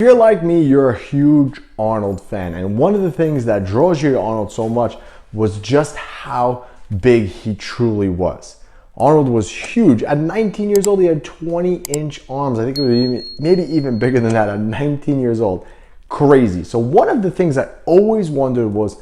If you're like me, you're a huge Arnold fan, and one of the things that draws you to Arnold so much was just how big he truly was. Arnold was huge. At 19 years old, he had 20-inch arms. I think it was maybe even bigger than that at 19 years old. Crazy. So one of the things I always wondered was,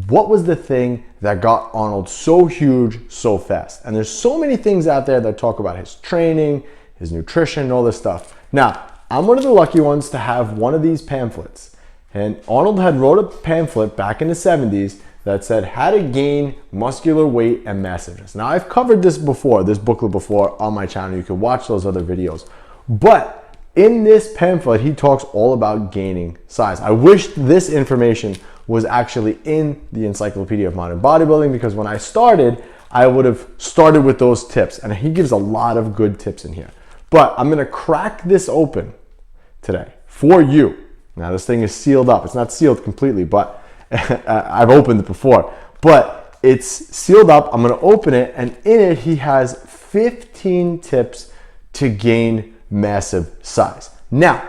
what was the thing that got Arnold so huge so fast? And there's so many things out there that talk about his training, his nutrition, all this stuff. Now, I'm one of the lucky ones to have one of these pamphlets. And Arnold had wrote a pamphlet back in the 70s that said how to gain muscular weight and massiveness. Now, I've covered this before, this booklet before on my channel. You can watch those other videos. But in this pamphlet, he talks all about gaining size. I wish this information was actually in the Encyclopedia of Modern Bodybuilding, because when I started, I would have started with those tips. And he gives a lot of good tips in here. But I'm gonna crack this open today for you. Now this thing is sealed up. It's not sealed completely, but I've opened it before. But it's sealed up. I'm gonna open it, and in it he has 15 tips to gain massive size. Now,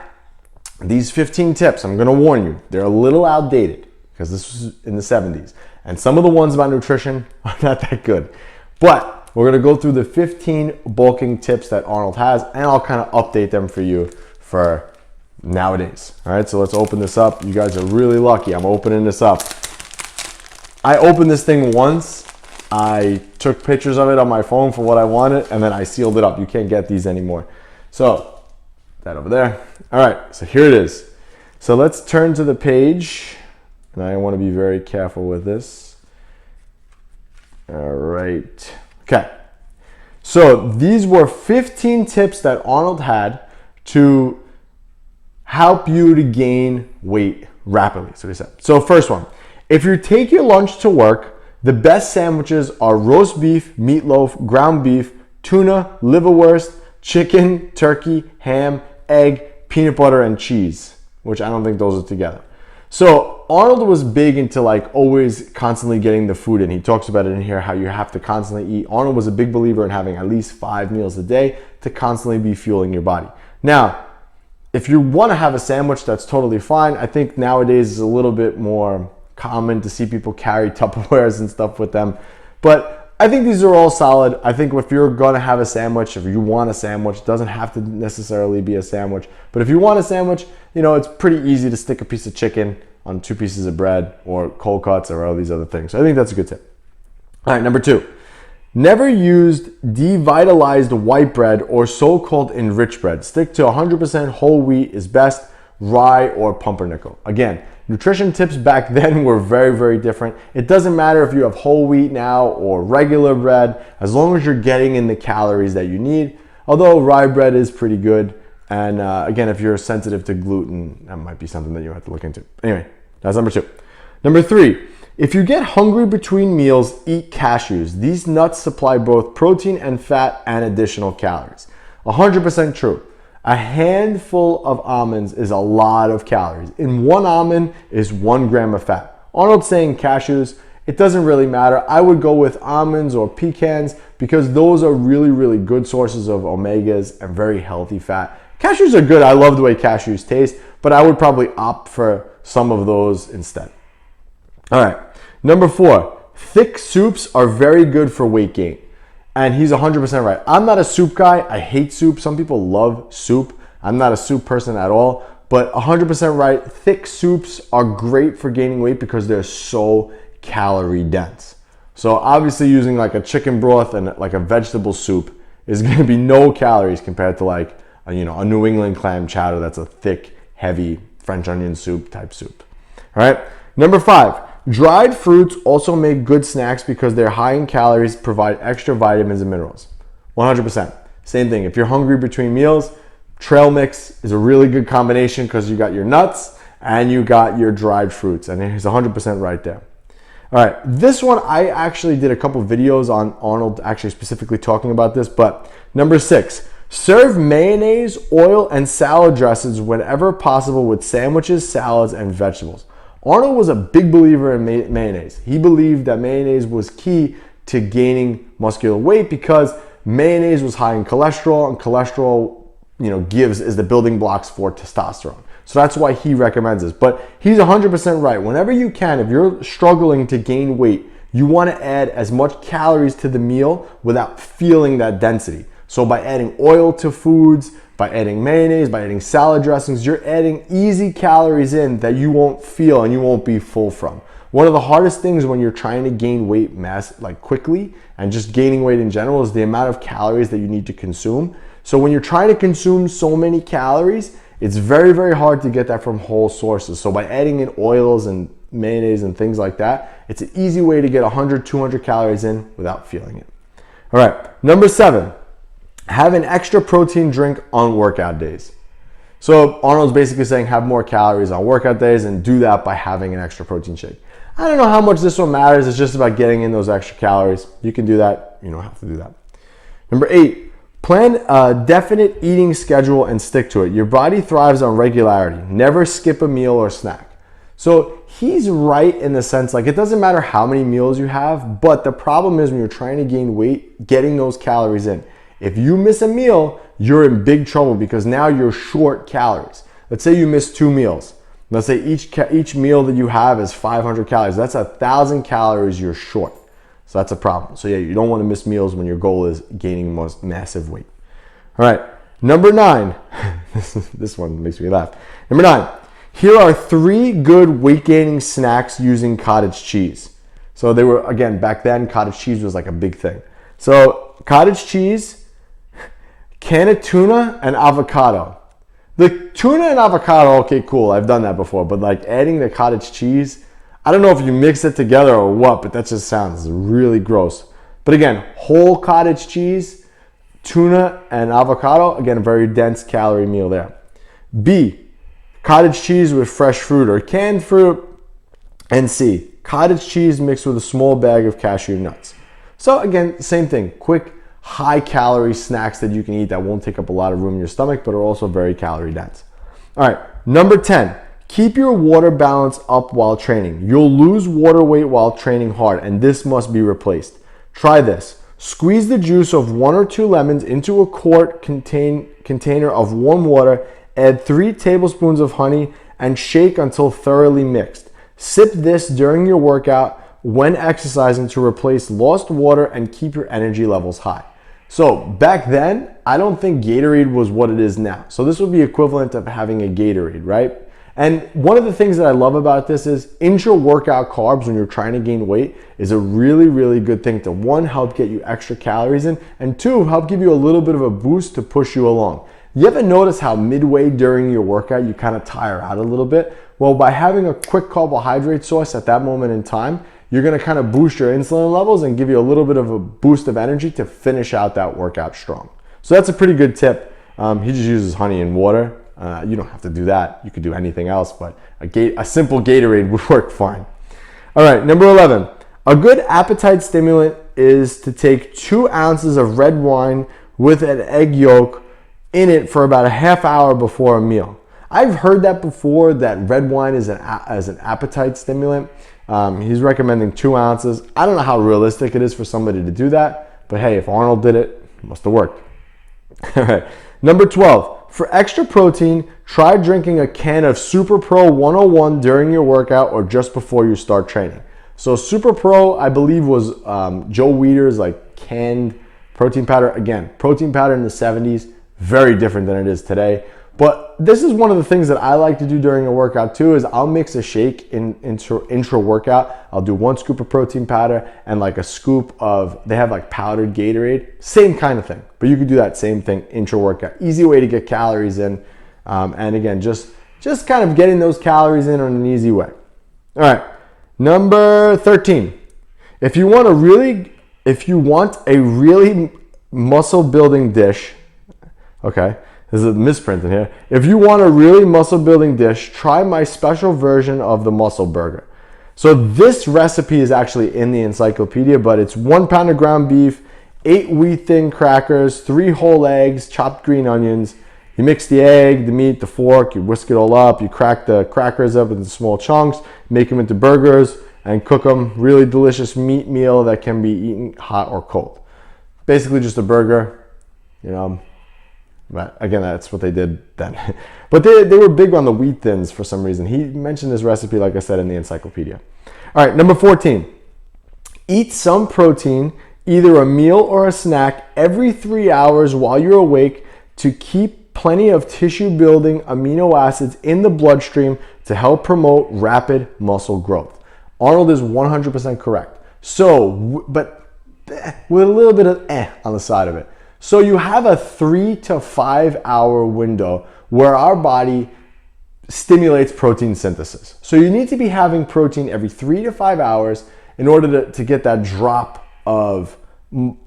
these 15 tips, I'm gonna warn you, they're a little outdated because this was in the 70s. And some of the ones about nutrition are not that good. But we're gonna go through the 15 bulking tips that Arnold has, and I'll kind of update them for you for nowadays. All right, so let's open this up. You guys are really lucky. I'm opening this up. I opened this thing once. I took pictures of it on my phone for what I wanted, and then I sealed it up. You can't get these anymore. So, that over there. All right, so here it is. So let's turn to the page, and I wanna be very careful with this. All right. Okay, so these were 15 tips that Arnold had to help you to gain weight rapidly, so he said. So first one, if you take your lunch to work, the best sandwiches are roast beef, meatloaf, ground beef, tuna, liverwurst, chicken, turkey, ham, egg, peanut butter, and cheese, which I don't think those are together. So Arnold was big into like always constantly getting the food in. He talks about it in here, how you have to constantly eat. Arnold was a big believer in having at least 5 meals a day to constantly be fueling your body. Now, if you want to have a sandwich, that's totally fine. I think nowadays it's a little bit more common to see people carry Tupperwares and stuff with them. But I think these are all solid. I think if you're gonna have a sandwich, if you want a sandwich, it doesn't have to necessarily be a sandwich. But if you want a sandwich, you know, it's pretty easy to stick a piece of chicken on 2 pieces of bread or cold cuts or all these other things. So I think that's a good tip. All right, number 2. Never used devitalized white bread or so-called enriched bread. Stick to 100% whole wheat is best, rye or pumpernickel. Again, nutrition tips back then were very, very different. It doesn't matter if you have whole wheat now or regular bread, as long as you're getting in the calories that you need. Although rye bread is pretty good. And again, if you're sensitive to gluten, that might be something that you have to look into. Anyway, that's number 2. Number 3, if you get hungry between meals, eat cashews. These nuts supply both protein and fat and additional calories. 100% true. A handful of almonds is a lot of calories. In 1 almond is 1 gram of fat. Arnold's saying cashews, it doesn't really matter. I would go with almonds or pecans because those are really, really good sources of omegas and very healthy fat. Cashews are good. I love the way cashews taste, but I would probably opt for some of those instead. All right, number 4, thick soups are very good for weight gain. And he's 100% right. I'm not a soup guy. I hate soup. Some people love soup. I'm not a soup person at all, but 100% right. Thick soups are great for gaining weight because they're so calorie dense. So obviously using like a chicken broth and like a vegetable soup is going to be no calories compared to like a New England clam chowder that's a thick, heavy French onion soup type soup. All right. Number 5, dried fruits also make good snacks because they're high in calories, provide extra vitamins and minerals. 100%. Same thing. If you're hungry between meals, trail mix is a really good combination because you got your nuts and you got your dried fruits. And he's 100% right there. All right. This one, I actually did a couple videos on Arnold actually specifically talking about this. But number 6, serve mayonnaise, oil, and salad dressings whenever possible with sandwiches, salads, and vegetables. Arnold was a big believer in mayonnaise. He believed that mayonnaise was key to gaining muscular weight because mayonnaise was high in cholesterol, and cholesterol, is the building blocks for testosterone. So that's why he recommends this. But he's 100% right. Whenever you can, if you're struggling to gain weight, you want to add as much calories to the meal without feeling that density. So by adding oil to foods, by adding mayonnaise, by adding salad dressings, you're adding easy calories in that you won't feel and you won't be full from. One of the hardest things when you're trying to gain weight mass like quickly and just gaining weight in general is the amount of calories that you need to consume. So when you're trying to consume so many calories, it's very, very hard to get that from whole sources. So by adding in oils and mayonnaise and things like that, it's an easy way to get 100, 200 calories in without feeling it. All right, number 7. Have an extra protein drink on workout days. So Arnold's basically saying have more calories on workout days and do that by having an extra protein shake. I don't know how much this one matters. It's just about getting in those extra calories. You can do that. You don't have to do that. Number 8, plan a definite eating schedule and stick to it. Your body thrives on regularity. Never skip a meal or snack. So he's right in the sense, like, it doesn't matter how many meals you have, but the problem is when you're trying to gain weight, getting those calories in. If you miss a meal, you're in big trouble because now you're short calories. Let's say you miss 2 meals. Let's say each meal that you have is 500 calories. That's 1,000 calories you're short. So that's a problem. So yeah, you don't want to miss meals when your goal is gaining most massive weight. All right, number 9. This one makes me laugh. Number 9. Here are 3 good weight gaining snacks using cottage cheese. So they were, again, back then, cottage cheese was like a big thing. So cottage cheese, can of tuna, and avocado. The tuna and avocado, okay, cool. I've done that before. But like adding the cottage cheese, I don't know if you mix it together or what, but that just sounds really gross. But again, whole cottage cheese, tuna, and avocado. Again, a very dense calorie meal there. B, cottage cheese with fresh fruit or canned fruit. And C, cottage cheese mixed with a small bag of cashew nuts. So again, same thing. Quick, high calorie snacks that you can eat that won't take up a lot of room in your stomach, but are also very calorie dense. All right, number 10, keep your water balance up while training. You'll lose water weight while training hard, and this must be replaced. Try this. Squeeze the juice of 1 or 2 lemons into a quart container of warm water, add 3 tablespoons of honey, and shake until thoroughly mixed. Sip this during your workout when exercising to replace lost water and keep your energy levels high. So back then, I don't think Gatorade was what it is now. So this would be equivalent of having a Gatorade, right? And one of the things that I love about this is intra-workout carbs when you're trying to gain weight is a really, really good thing to, 1, help get you extra calories in, and 2, help give you a little bit of a boost to push you along. You ever notice how midway during your workout you kind of tire out a little bit? Well, by having a quick carbohydrate source at that moment in time, you're going to kind of boost your insulin levels and give you a little bit of a boost of energy to finish out that workout strong. So that's a pretty good tip. He just uses honey and water. You don't have to do that. You could do anything else, but a simple Gatorade would work fine. All right, number 11. A good appetite stimulant is to take 2 ounces of red wine with an egg yolk in it for about a half hour before a meal. I've heard that before, that red wine is as an appetite stimulant. He's recommending 2 ounces. I don't know how realistic it is for somebody to do that, but hey, if Arnold did it, it must have worked. All right, number 12. For extra protein, try drinking a can of Super Pro 101 during your workout or just before you start training. So Super Pro, I believe, was Joe Weider's like canned protein powder. Again, protein powder in the 70s, very different than it is today. But this is one of the things that I like to do during a workout too, is I'll mix a shake intra workout. I'll do 1 scoop of protein powder and like a scoop of, they have like powdered Gatorade, same kind of thing. But you could do that same thing intra workout. Easy way to get calories in. And again, just kind of getting those calories in on an easy way. All right, number 13. If you want a really muscle building dish, okay, there's a misprint in here. If you want a really muscle building dish, try my special version of the muscle burger. So this recipe is actually in the encyclopedia, but it's 1 pound of ground beef, 8 wheat thin crackers, 3 whole eggs, chopped green onions. You mix the egg, the meat, the fork, you whisk it all up, you crack the crackers up into small chunks, make them into burgers, and cook them. Really delicious meat meal that can be eaten hot or cold. Basically just a burger, you know. But again, that's what they did then. But they were big on the wheat thins for some reason. He mentioned this recipe, like I said, in the encyclopedia. All right, number 14. Eat some protein, either a meal or a snack, every 3 hours while you're awake to keep plenty of tissue-building amino acids in the bloodstream to help promote rapid muscle growth. Arnold is 100% correct. So, but with a little bit of on the side of it. So you have a 3 to 5 hour window where our body stimulates protein synthesis. So you need to be having protein every 3 to 5 hours in order to get that drop of,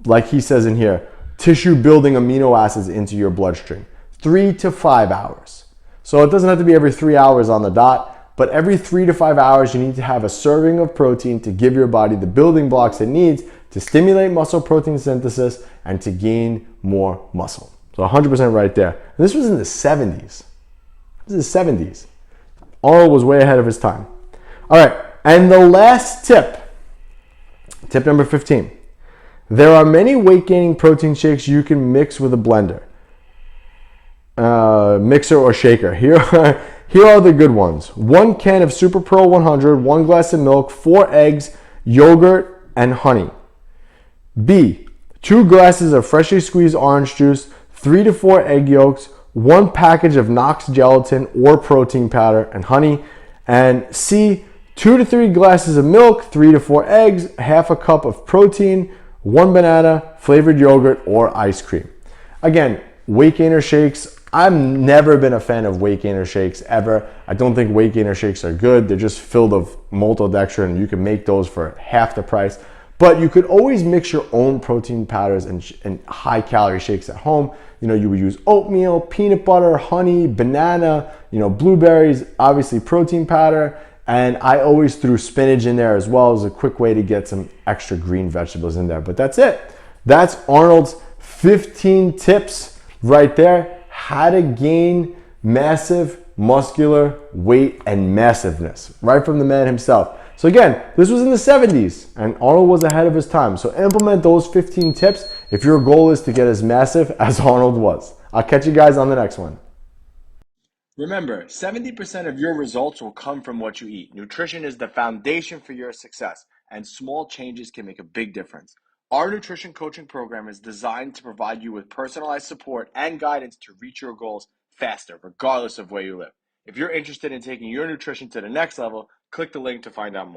like he says in here, tissue building amino acids into your bloodstream. 3 to 5 hours. So it doesn't have to be every 3 hours on the dot, but every 3 to 5 hours you need to have a serving of protein to give your body the building blocks it needs to stimulate muscle protein synthesis and to gain more muscle. So 100% right there. And this was in the 70s. This is the 70s. Arnold was way ahead of his time. All right, and the last tip number 15. There are many weight gaining protein shakes you can mix with a blender, mixer or shaker. Here are the good ones. 1 can of Super Pro 100, 1 glass of milk, 4 eggs, yogurt, and honey. B, 2 glasses of freshly squeezed orange juice, 3 to 4 egg yolks, 1 package of Knox gelatin or protein powder, and honey. And C, 2 to 3 glasses of milk, 3 to 4 eggs, half a cup of protein, 1 banana, flavored yogurt, or ice cream. Again, weight gainer shakes. I've never been a fan of weight gainer shakes ever. I don't think weight gainer shakes are good. They're just filled with maltodextrin, and you can make those for half the price. But you could always mix your own protein powders and high calorie shakes at home. You would use oatmeal, peanut butter, honey, banana, blueberries, obviously protein powder. And I always threw spinach in there as well as a quick way to get some extra green vegetables in there. But that's it. That's Arnold's 15 tips right there. How to gain massive muscular weight and massiveness right from the man himself. So again, this was in the 70s and Arnold was ahead of his time. So implement those 15 tips if your goal is to get as massive as Arnold was. I'll catch you guys on the next one. Remember, 70% of your results will come from what you eat. Nutrition is the foundation for your success, and small changes can make a big difference. Our nutrition coaching program is designed to provide you with personalized support and guidance to reach your goals faster, regardless of where you live. If you're interested in taking your nutrition to the next level, click the link to find out more.